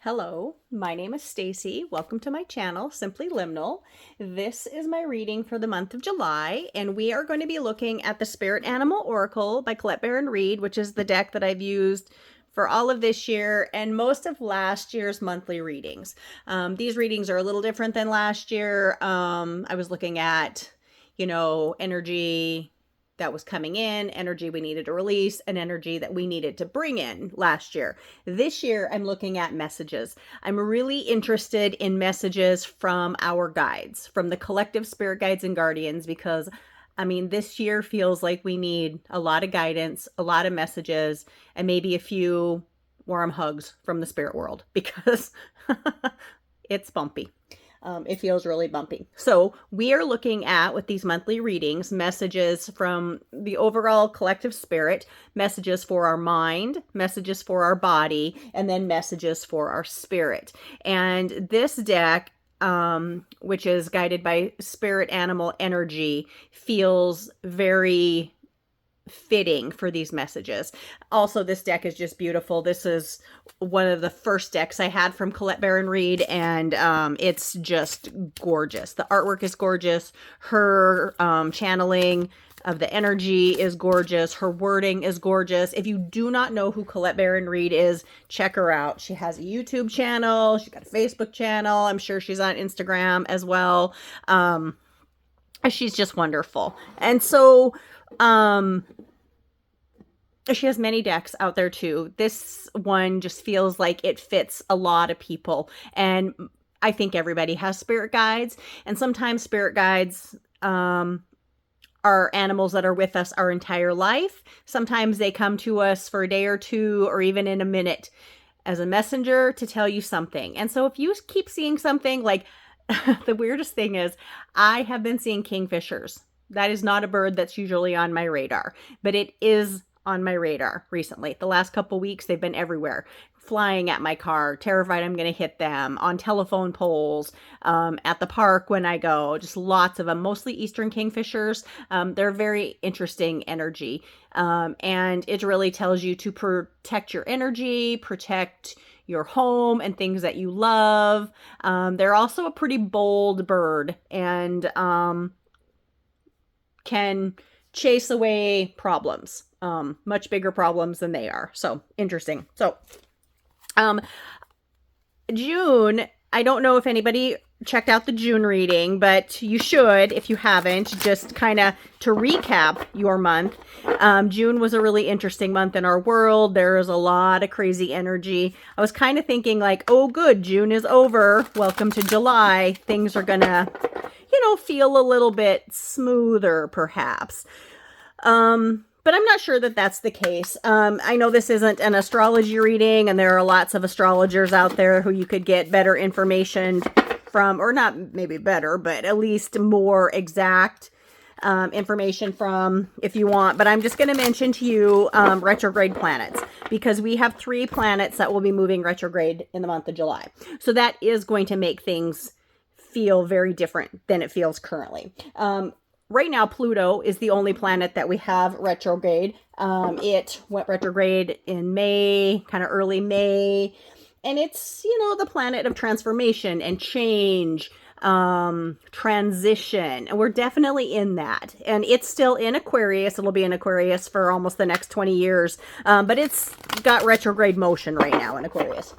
Hello, my name is Stacy. Welcome to my channel, Simply Liminal. This is my reading for the month of July, and we are going to be looking at the Spirit Animal Oracle by Colette Baron Reid, which is the deck that I've used for all of this year and most of last year's monthly readings. These readings are a little different than last year. I was looking at, energy that was coming in, energy we needed to release, and energy that we needed to bring in last year. This year, I'm looking at messages. I'm really interested in messages from our guides, from the collective spirit guides and guardians, because this year feels like we need a lot of guidance, a lot of messages, and maybe a few warm hugs from the spirit world because it's bumpy. It feels really bumpy. So we are looking at, with these monthly readings, messages from the overall collective spirit, messages for our mind, messages for our body, and then messages for our spirit. And this deck, which is guided by spirit animal energy, feels very fitting for these messages. Also, this deck is just beautiful. This is one of the first decks I had from Colette Baron Reid, and it's just gorgeous. The artwork is gorgeous. Her channeling of the energy is gorgeous. Her wording is gorgeous. If you do not know who Colette Baron Reid is, check her out. She has a YouTube channel. She's got a Facebook channel. I'm sure she's on Instagram as well. She's just wonderful. And so she has many decks out there too. This one just feels like it fits a lot of people. And I think everybody has spirit guides. And sometimes spirit guides are animals that are with us our entire life. Sometimes they come to us for a day or two, or even in a minute, as a messenger to tell you something. And so if you keep seeing something, like the weirdest thing is, I have been seeing kingfishers. That is not a bird that's usually on my radar, but it is on my radar recently. The last couple weeks, they've been everywhere, flying at my car, terrified I'm going to hit them, on telephone poles, at the park when I go, just lots of them, mostly eastern kingfishers. They're very interesting energy. And it really tells you to protect your energy, protect your home and things that you love. They're also a pretty bold bird, and can chase away problems, much bigger problems than they are. So interesting. So June, I don't know if anybody checked out the June reading, but you should if you haven't, just kind of to recap your month. June was a really interesting month in our world. There is a lot of crazy energy. I was kind of thinking like, oh good, June is over. Welcome to July. Things are gonna, feel a little bit smoother perhaps. But I'm not sure that that's the case. I know this isn't an astrology reading, and there are lots of astrologers out there who you could get better information from, or not maybe better, but at least more exact information from if you want. But I'm just going to mention to you retrograde planets, because we have 3 planets that will be moving retrograde in the month of July. So that is going to make things feel very different than it feels currently. Right now, Pluto is the only planet that we have retrograde. It went retrograde in May, kind of early May. And it's, the planet of transformation and change, transition. And we're definitely in that. And it's still in Aquarius. It'll be in Aquarius for almost the next 20 years. But it's got retrograde motion right now in Aquarius.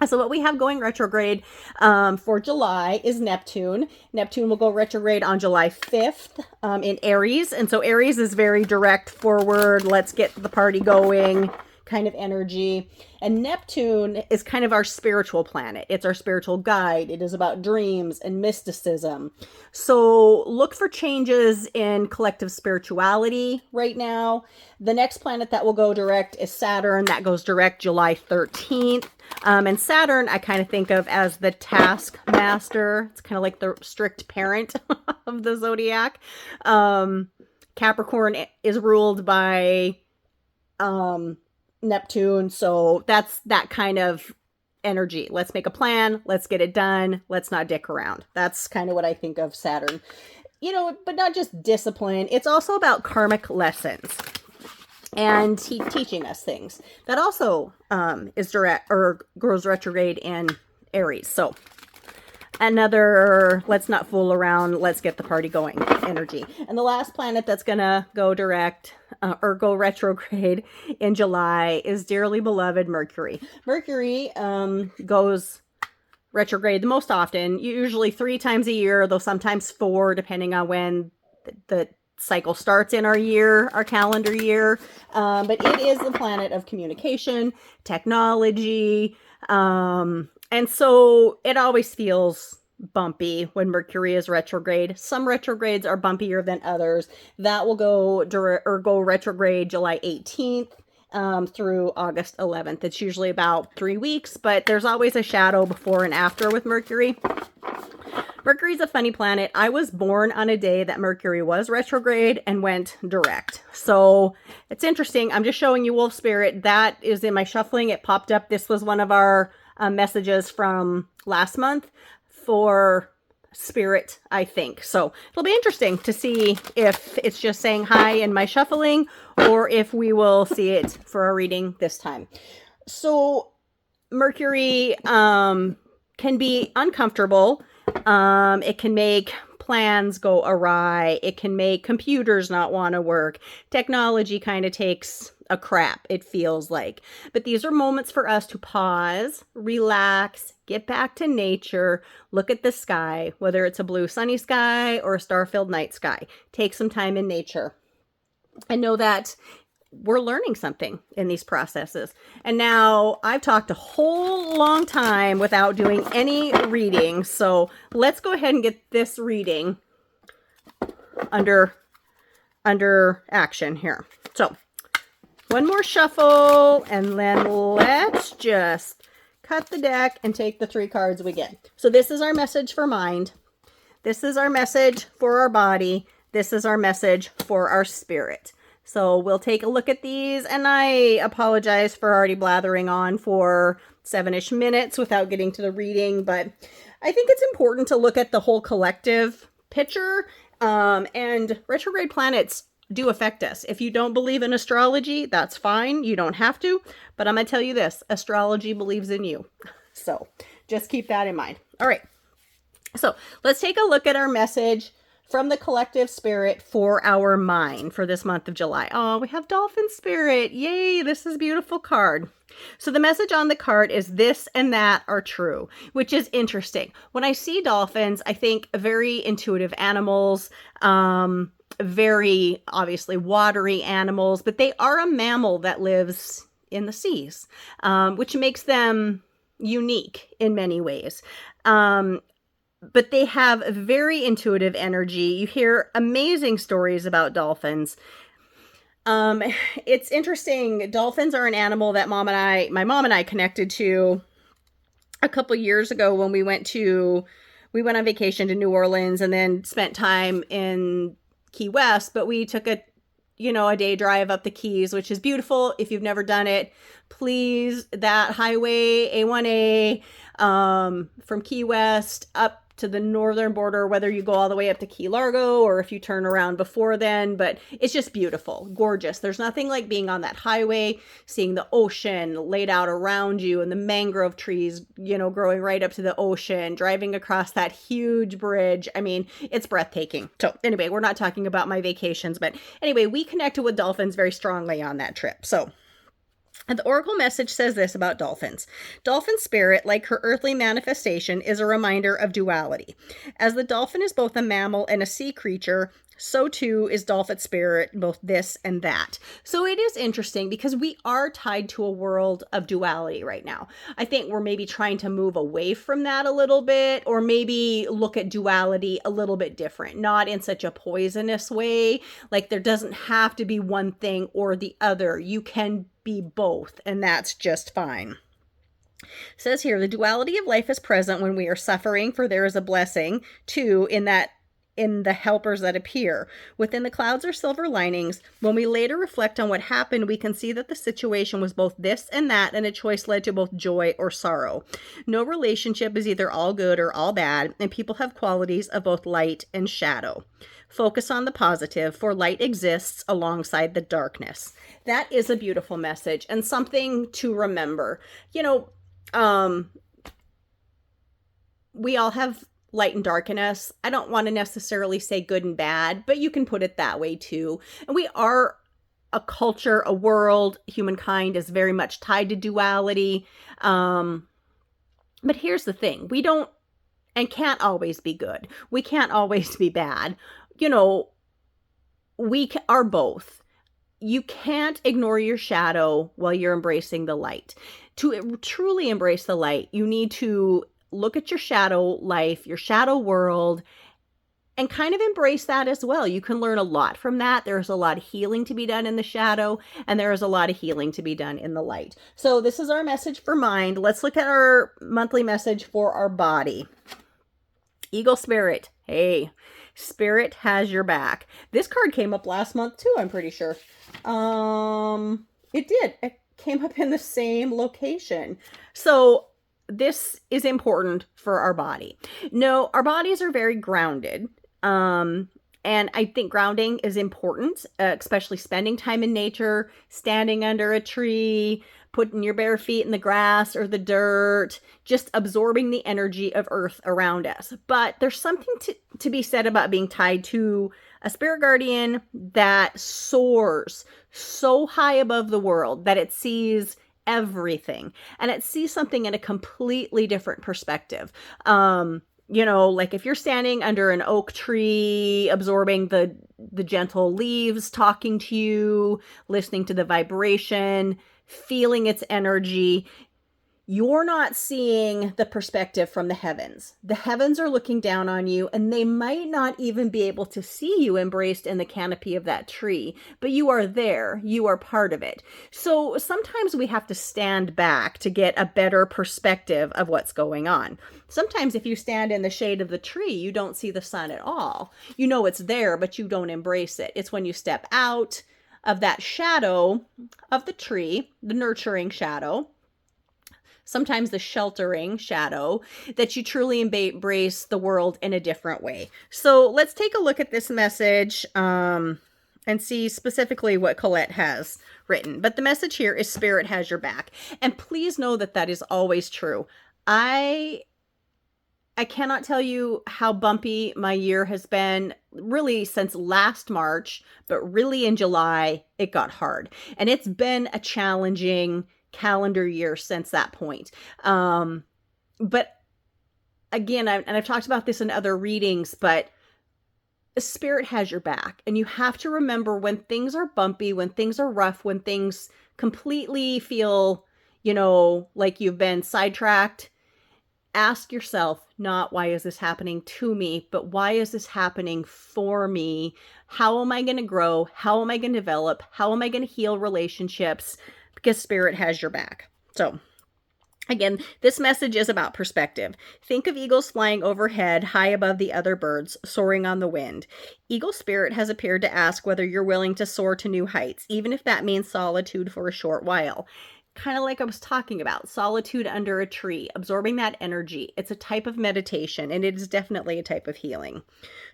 So what we have going retrograde for July is Neptune. Neptune will go retrograde on July 5th in Aries. And so Aries is very direct, forward, let's get the party going kind of energy. And Neptune is kind of our spiritual planet. It's our spiritual guide. It is about dreams and mysticism. So look for changes in collective spirituality right now. The next planet that will go direct is Saturn. That goes direct July 13th. And Saturn, I kind of think of as the taskmaster. It's kind of like the strict parent of the zodiac. Capricorn is ruled by Neptune. So that's that kind of energy. Let's make a plan. Let's get it done. Let's not dick around. That's kind of what I think of Saturn. But not just discipline. It's also about karmic lessons. and he's teaching us things. That also is direct or goes retrograde in Aries. So another let's not fool around, let's get the party going energy. And the last planet that's gonna go direct or go retrograde in July is dearly beloved Mercury. Mercury goes retrograde the most often, usually 3 times a year, though sometimes 4, depending on when the cycle starts in our year, our calendar year. But it is the planet of communication, technology, and so it always feels bumpy when Mercury is retrograde. Some retrogrades are bumpier than others. That will go retrograde July 18th through August 11th. It's usually about 3 weeks, but there's always a shadow before and after with Mercury. Mercury's a funny planet. I was born on a day that Mercury was retrograde and went direct. So it's interesting. I'm just showing you Wolf Spirit. That is in my shuffling. It popped up. This was one of our messages from last month for Spirit, I think. So it'll be interesting to see if it's just saying hi in my shuffling or if we will see it for our reading this time. So Mercury can be uncomfortable. It can make plans go awry. It can make computers not want to work. Technology kind of takes a crap, it feels like. But these are moments for us to pause, relax, get back to nature, look at the sky, whether it's a blue sunny sky or a star-filled night sky. Take some time in nature. I know that we're learning something in these processes. And now I've talked a whole long time without doing any reading. So let's go ahead and get this reading under action here. So one more shuffle, and then let's just cut the deck and take the 3 cards we get. So this is our message for mind. This is our message for our body. This is our message for our spirit. So we'll take a look at these, and I apologize for already blathering on for 7-ish minutes without getting to the reading, but I think it's important to look at the whole collective picture, and retrograde planets do affect us. If you don't believe in astrology, that's fine. You don't have to, but I'm going to tell you this, astrology believes in you. So just keep that in mind. All right. So let's take a look at our message from the collective spirit for our mind for this month of July. Oh, we have dolphin spirit. Yay, this is a beautiful card. So the message on the card is this and that are true, which is interesting. When I see dolphins, I think very intuitive animals, very obviously watery animals, but they are a mammal that lives in the seas, which makes them unique in many ways. But they have very intuitive energy. You hear amazing stories about dolphins. It's interesting. Dolphins are an animal that my mom and I connected to a couple years ago when we went on vacation to New Orleans and then spent time in Key West, but we took a day drive up the Keys, which is beautiful. If you've never done it, please, that highway A1A, from Key West up to the northern border, whether you go all the way up to Key Largo or if you turn around before then, but it's just beautiful, gorgeous. There's nothing like being on that highway, seeing the ocean laid out around you and the mangrove trees, growing right up to the ocean, driving across that huge bridge. I mean, it's breathtaking. So anyway, we're not talking about my vacations, but anyway, we connected with dolphins very strongly on that trip. So and the oracle message says this about dolphins. Dolphin spirit, like her earthly manifestation, is a reminder of duality. As the dolphin is both a mammal and a sea creature, so too is dolphin spirit, both this and that. So it is interesting because we are tied to a world of duality right now. I think we're maybe trying to move away from that a little bit, or maybe look at duality a little bit different, not in such a poisonous way. Like there doesn't have to be one thing or the other. You can be both, and that's just fine. It says here, the duality of life is present when we are suffering, for there is a blessing, too, in that in the helpers that appear. Within the clouds are silver linings. When we later reflect on what happened, we can see that the situation was both this and that, and a choice led to both joy or sorrow. No relationship is either all good or all bad, and people have qualities of both light and shadow. Focus on the positive, for light exists alongside the darkness. That is a beautiful message and something to remember. We all have light and dark in us. I don't want to necessarily say good and bad, but you can put it that way too. And we are a culture, a world, humankind is very much tied to duality. But here's the thing. We don't and can't always be good. We can't always be bad. We are both. You can't ignore your shadow while you're embracing the light. To truly embrace the light, you need to look at your shadow life, your shadow world, and kind of embrace that as well. You can learn a lot from that. There's a lot of healing to be done in the shadow, and there is a lot of healing to be done in the light. So this is our message for mind. Let's look at our monthly message for our body. Eagle Spirit. Hey, Spirit has your back. This card came up last month too, I'm pretty sure. It did. It came up in the same location. So this is important for our body. No, our bodies are very grounded. And I think grounding is important, especially spending time in nature, standing under a tree, putting your bare feet in the grass or the dirt, just absorbing the energy of earth around us. But there's something to be said about being tied to a spirit guardian that soars so high above the world that it sees everything, and it sees something in a completely different perspective. Like if you're standing under an oak tree, absorbing the gentle leaves, talking to you, listening to the vibration, feeling its energy, you're not seeing the perspective from the heavens. The heavens are looking down on you, and they might not even be able to see you embraced in the canopy of that tree, but you are there. You are part of it. So sometimes we have to stand back to get a better perspective of what's going on. Sometimes if you stand in the shade of the tree, you don't see the sun at all. You know it's there, but you don't embrace it. It's when you step out of that shadow of the tree, the nurturing shadow, sometimes the sheltering shadow, that you truly embrace the world in a different way. So let's take a look at this message and see specifically what Colette has written. But the message here is Spirit has your back. And please know that that is always true. I cannot tell you how bumpy my year has been, really since last March, but really in July, it got hard. And it's been a challenging calendar year since that point. But again, I've talked about this in other readings, but Spirit has your back. And you have to remember when things are bumpy, when things are rough, when things completely feel, like you've been sidetracked, ask yourself, not why is this happening to me, but why is this happening for me? How am I going to grow? How am I going to develop? How am I going to heal relationships? Because Spirit has your back. So again, this message is about perspective. Think of eagles flying overhead, high above the other birds, soaring on the wind. Eagle Spirit has appeared to ask whether you're willing to soar to new heights, even if that means solitude for a short while. Kind of like I was talking about, solitude under a tree, absorbing that energy. It's a type of meditation, and it is definitely a type of healing.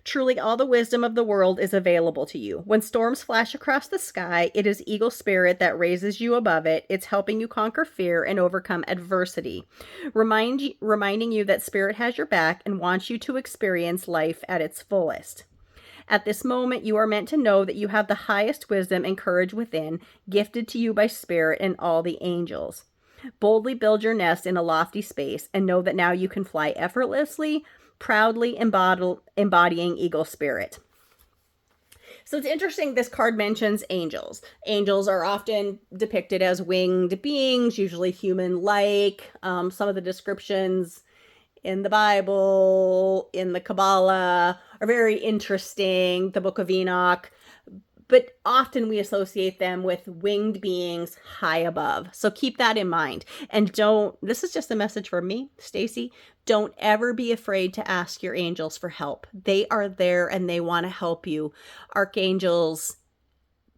Truly, all the wisdom of the world is available to you. When storms flash across the sky, it is Eagle Spirit that raises you above it. It's helping you conquer fear and overcome adversity, reminding you that Spirit has your back and wants you to experience life at its fullest. At this moment, you are meant to know that you have the highest wisdom and courage within, gifted to you by Spirit and all the angels. Boldly build your nest in a lofty space and know that now you can fly effortlessly, proudly embodying Eagle Spirit. So it's interesting, this card mentions angels. Angels are often depicted as winged beings, usually human-like. Some of the descriptions in the Bible, in the Kabbalah, are very interesting. The Book of Enoch. but often we associate them with winged beings high above. So keep that in mind. And this is just a message for me, Stacy, don't ever be afraid to ask your angels for help. They are there and they want to help you. Archangels,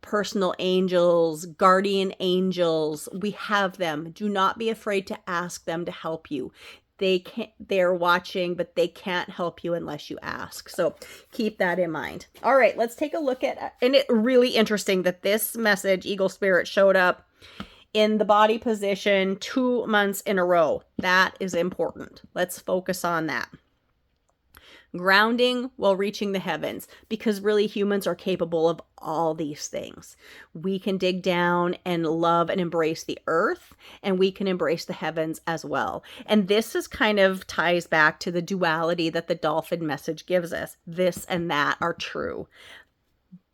personal angels, guardian angels, we have them. Do not be afraid to ask them to help you. They're watching, but they can't help you unless you ask. So keep that in mind. All right, let's take a look at, and it's really interesting that this message, Eagle Spirit, showed up in the body position 2 months in a row. That is important. Let's focus on that. Grounding while reaching the heavens, because really humans are capable of all these things. We can dig down and love and embrace the earth, and we can embrace the heavens as well. And this is kind of ties back to the duality that the dolphin message gives us. This and that are true.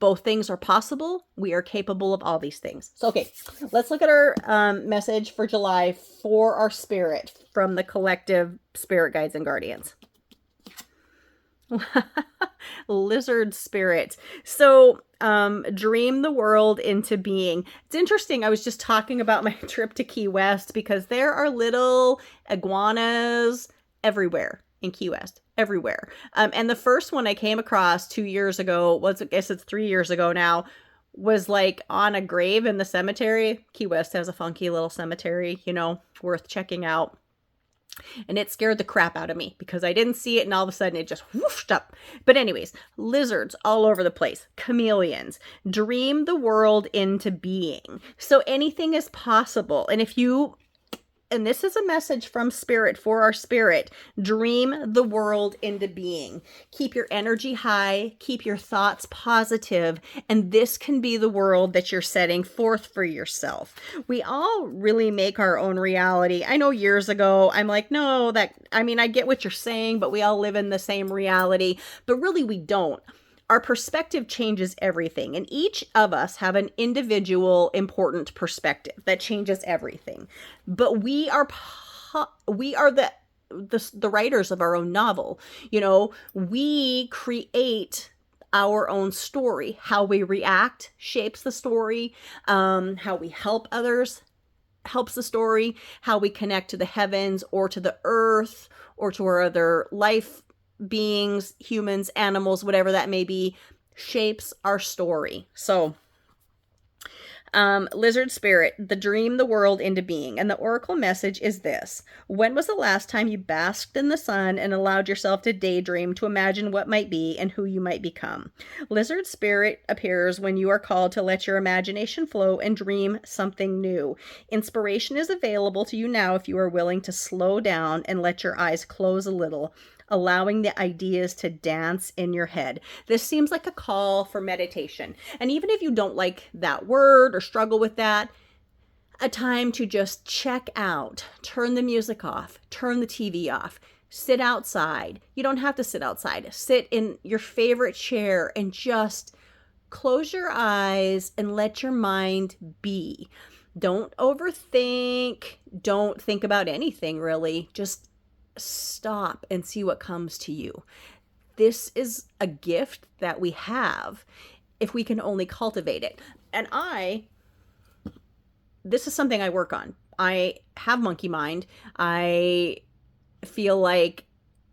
Both things are possible. We are capable of all these things. So, okay, let's look at our message for July for our spirit from the collective spirit guides and guardians. Lizard spirit. So dream the world into being. It's interesting. I was just talking about my trip to Key West because there are little iguanas everywhere in Key West, everywhere. And the first one I came across 2 years ago, I guess it's 3 years ago now, was like on a grave in the cemetery. Key West has a funky little cemetery, worth checking out. And it scared the crap out of me because I didn't see it and all of a sudden it just whooshed up. But anyways, lizards all over the place, chameleons, dream the world into being. So anything is possible. And this is a message from spirit for our spirit. Dream the world into being. Keep your energy high, keep your thoughts positive, and this can be the world that you're setting forth for yourself. We all really make our own reality. I know years ago, I'm like, no, I get what you're saying, but we all live in the same reality, but really we don't. Our perspective changes everything, and each of us have an individual important perspective that changes everything. But we are the writers of our own novel. We create our own story. How we react shapes the story. How we help others helps the story. How we connect to the heavens or to the earth or to our other life beings, humans, animals, whatever that may be, shapes our story. So, lizard spirit, the dream the world into being. And the oracle message is this: when was the last time you basked in the sun and allowed yourself to daydream, to imagine what might be and who you might become? Lizard spirit appears when you are called to let your imagination flow and dream something new. Inspiration is available to you now if you are willing to slow down and let your eyes close a little, allowing the ideas to dance in your head. This seems like a call for meditation. And even if you don't like that word or struggle with that, a time to just check out, turn the music off, turn the TV off, sit outside. You don't have to sit outside. Sit in your favorite chair and just close your eyes and let your mind be. Don't overthink. Don't think about anything really. Just stop and see what comes to you. This is a gift that we have if we can only cultivate it. And this is something I work on. I have monkey mind. I feel like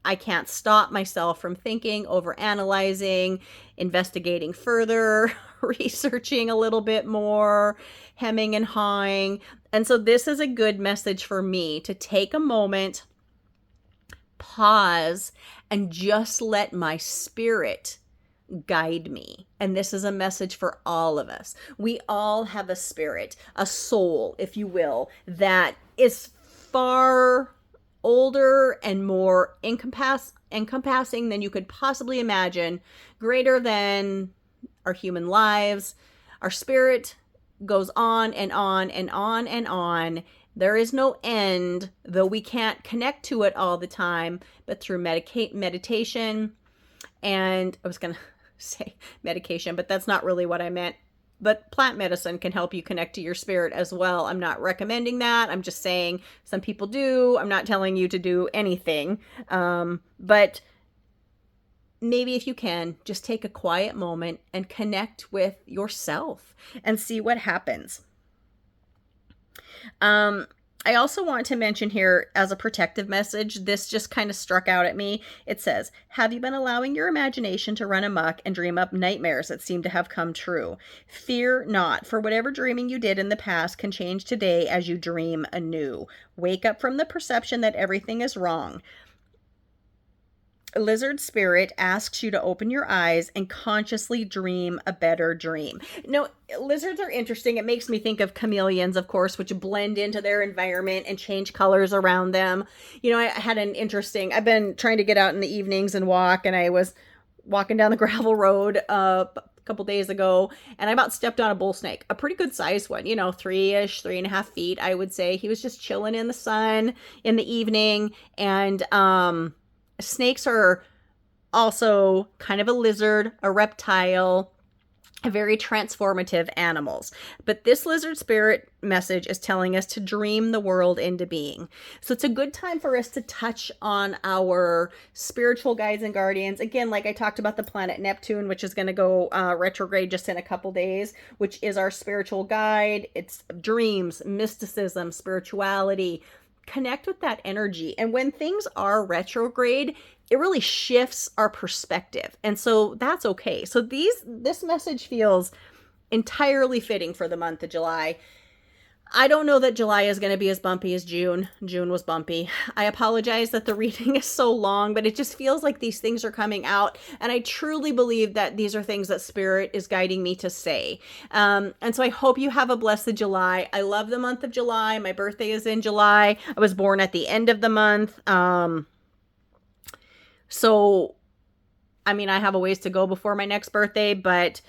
I can't stop myself from thinking, overanalyzing, investigating further, researching a little bit more, hemming and hawing. And so this is a good message for me to take a moment, pause, and just let my spirit guide me. And this is a message for all of us. We all have a spirit, a soul, if you will, that is far older and more encompassing than you could possibly imagine, greater than our human lives. Our spirit goes on and on and on and on. There is no end, though we can't connect to it all the time, but through meditation, and I was going to say medication, but that's not really what I meant. But plant medicine can help you connect to your spirit as well. I'm not recommending that. I'm just saying some people do. I'm not telling you to do anything. But maybe if you can, just take a quiet moment and connect with yourself and see what happens. I also want to mention here as a protective message, this just kind of struck out at me. It says, have you been allowing your imagination to run amok and dream up nightmares that seem to have come true? Fear not, for whatever dreaming you did in the past can change today as you dream anew. Wake up from the perception that everything is wrong. Lizard spirit asks you to open your eyes and consciously dream a better dream. No, lizards are interesting. It makes me think of chameleons, of course, which blend into their environment and change colors around them. I had I've been trying to get out in the evenings and walk, and I was walking down the gravel road a couple days ago, and I about stepped on a bull snake, a pretty good sized one, 3.5 feet, I would say. He was just chilling in the sun in the evening, and snakes are also kind of a lizard, a reptile, very transformative animals. But this lizard spirit message is telling us to dream the world into being. So it's a good time for us to touch on our spiritual guides and guardians. Again, like I talked about the planet Neptune, which is going to go retrograde just in a couple days, which is our spiritual guide. It's dreams, mysticism, spirituality. Connect with that energy. And when things are retrograde, it really shifts our perspective. And so that's okay. So this message feels entirely fitting for the month of July. I don't know that July is going to be as bumpy as June. June was bumpy. I apologize that the reading is so long, but it just feels like these things are coming out. And I truly believe that these are things that Spirit is guiding me to say. And so I hope you have a blessed July. I love the month of July. My birthday is in July. I was born at the end of the month. So, I have a ways to go before my next birthday, but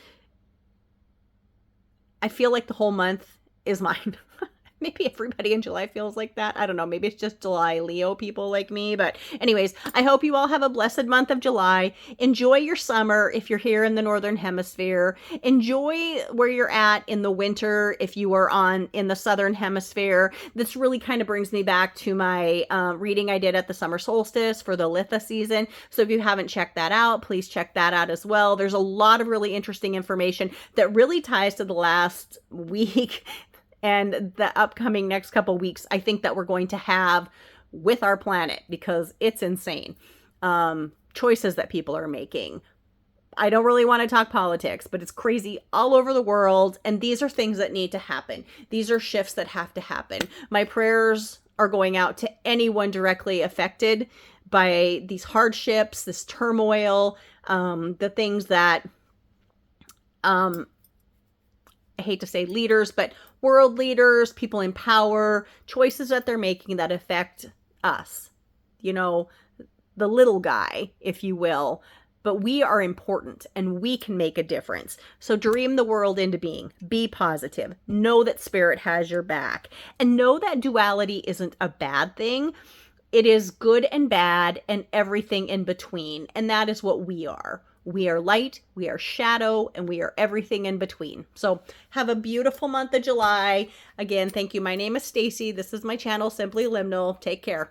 I feel like the whole month is mine. Maybe everybody in July feels like that. I don't know. Maybe it's just July Leo people like me. But anyways, I hope you all have a blessed month of July. Enjoy your summer if you're here in the Northern Hemisphere. Enjoy where you're at in the winter if you are in the Southern Hemisphere. This really kind of brings me back to my reading I did at the summer solstice for the Litha season. So if you haven't checked that out, please check that out as well. There's a lot of really interesting information that really ties to the last week and the upcoming next couple weeks, I think that we're going to have with our planet, because it's insane. Choices that people are making. I don't really want to talk politics, but it's crazy all over the world. And these are things that need to happen. These are shifts that have to happen. My prayers are going out to anyone directly affected by these hardships, this turmoil, the things that, I hate to say leaders, but world leaders, people in power, choices that they're making that affect us, the little guy, if you will. But we are important and we can make a difference. So dream the world into being. Be positive. Know that Spirit has your back. And know that duality isn't a bad thing. It is good and bad and everything in between. And that is what we are. We are light, we are shadow, and we are everything in between. So have a beautiful month of July. Again, thank you. My name is Stacy. This is my channel, Simply Liminal. Take care.